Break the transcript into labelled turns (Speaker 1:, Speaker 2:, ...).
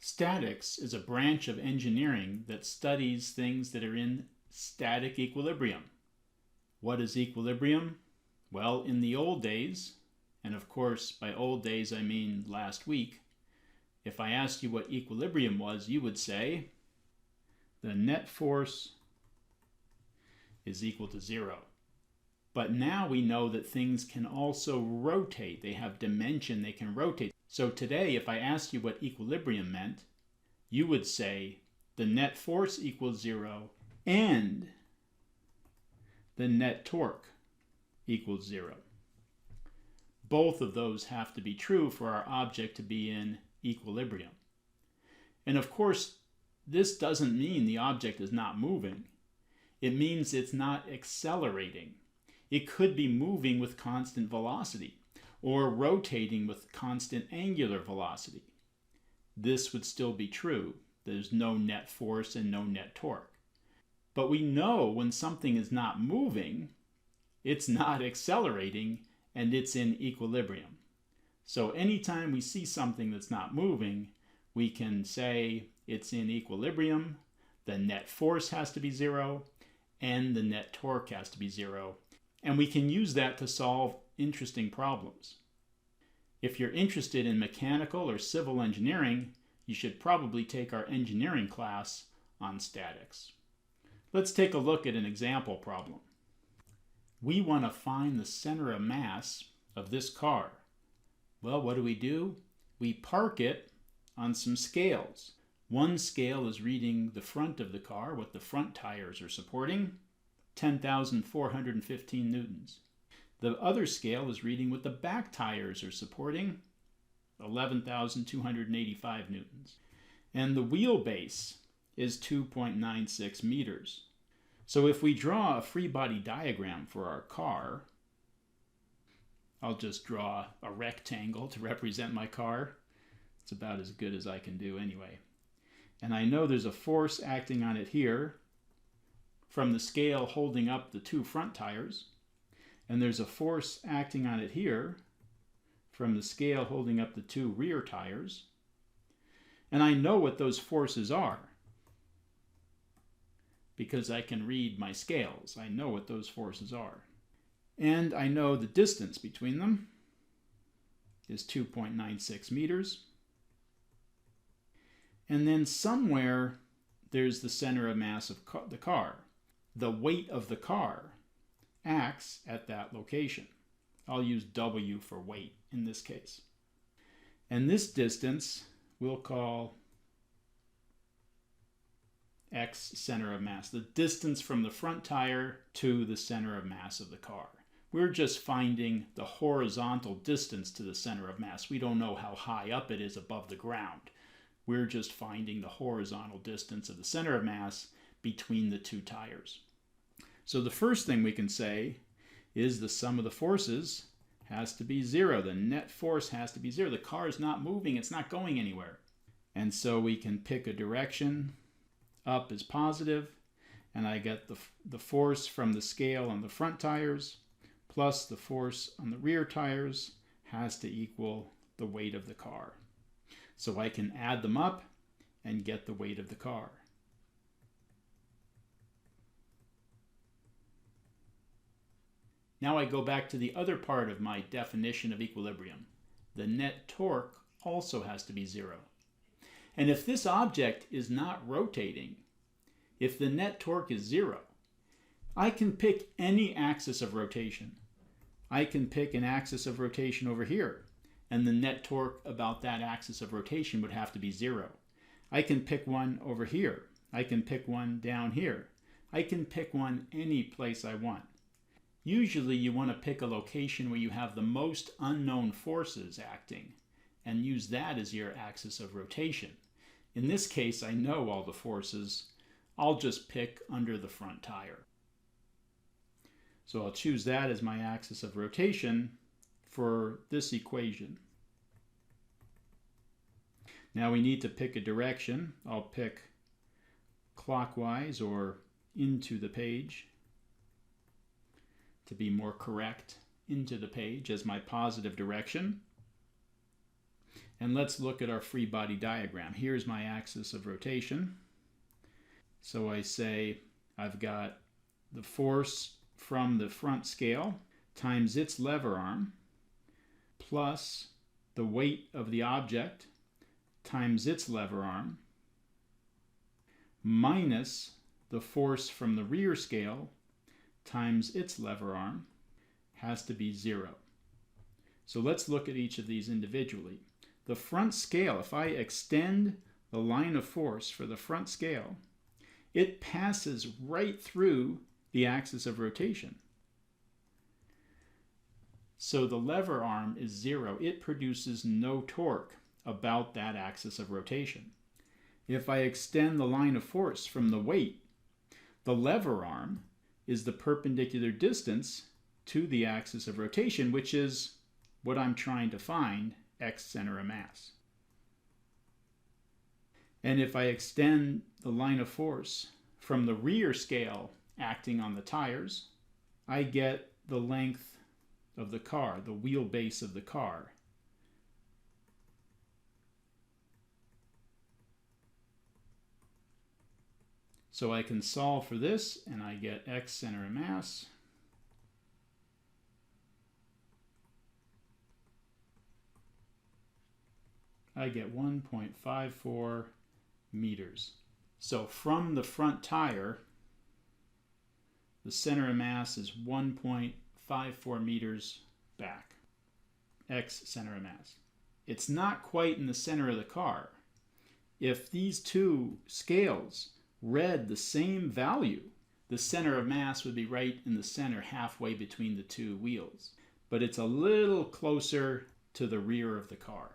Speaker 1: Statics is a branch of engineering that studies things that are in static equilibrium. What is equilibrium? Well, in the old days, and of course by old days I mean last week, if I asked you what equilibrium was, you would say the net force is equal to 0. But now we know that things can also rotate. They have dimension, they can rotate. So today, if I asked you what equilibrium meant, you would say the net force equals 0 and the net torque equals 0. Both of those have to be true for our object to be in equilibrium. And of course, this doesn't mean the object is not moving. It means it's not accelerating. It could be moving with constant velocity or rotating with constant angular velocity. This would still be true. There's no net force and no net torque. But we know when something is not moving, it's not accelerating, and it's in equilibrium. So anytime we see something that's not moving, we can say it's in equilibrium, the net force has to be 0, and the net torque has to be 0. And we can use that to solve interesting problems. If you're interested in mechanical or civil engineering, you should probably take our engineering class on statics. Let's take a look at an example problem. We want to find the center of mass of this car. Well, what do? We park it on some scales. One scale is reading the front of the car, what the front tires are supporting, 10,415 newtons. The other scale is reading what the back tires are supporting, 11,285 newtons. And the wheelbase is 2.96 meters. So if we draw a free body diagram for our car, I'll just draw a rectangle to represent my car. It's about as good as I can do anyway. And I know there's a force acting on it here from the scale holding up the two front tires. And there's a force acting on it here from the scale holding up the two rear tires. And I know what those forces are because I can read my scales. I know what those forces are. And I know the distance between them is 2.96 meters. And then somewhere there's the center of mass of the car. The weight of the car acts at that location. I'll use W for weight in this case. And this distance we'll call X center of mass, the distance from the front tire to the center of mass of the car. We're just finding the horizontal distance to the center of mass. We don't know how high up it is above the ground. We're just finding the horizontal distance of the center of mass between the two tires. So the first thing we can say is the sum of the forces has to be 0. The net force has to be 0. The car is not moving. It's not going anywhere. And so we can pick a direction. Up is positive, and I get the force from the scale on the front tires plus the force on the rear tires has to equal the weight of the car. So I can add them up and get the weight of the car. Now I go back to the other part of my definition of equilibrium. The net torque also has to be 0. And if this object is not rotating, if the net torque is 0, I can pick any axis of rotation. I can pick an axis of rotation over here, and the net torque about that axis of rotation would have to be 0. I can pick one over here. I can pick one down here. I can pick one any place I want. Usually you want to pick a location where you have the most unknown forces acting and use that as your axis of rotation. In this case, I know all the forces. I'll just pick under the front tire. So I'll choose that as my axis of rotation for this equation. Now we need to pick a direction. I'll pick clockwise or into the page to be more correct, into the page as my positive direction. And let's look at our free body diagram. Here's my axis of rotation. So I say I've got the force from the front scale times its lever arm plus the weight of the object times its lever arm minus the force from the rear scale times its lever arm has to be 0. So let's look at each of these individually. The front scale, if I extend the line of force for the front scale, it passes right through the axis of rotation. So the lever arm is 0. It produces no torque about that axis of rotation. If I extend the line of force from the weight, the lever arm is the perpendicular distance to the axis of rotation, which is what I'm trying to find, x center of mass. And if I extend the line of force from the rear scale acting on the tires, I get the length of the car, the wheelbase of the car. So I can solve for this and I get x center of mass I get 1.54 meters. So from the front tire, the center of mass is 1.54 meters back, x center of mass. It's not quite in the center of the car. If these two scales read the same value, the center of mass would be right in the center, halfway between the two wheels. But it's a little closer to the rear of the car.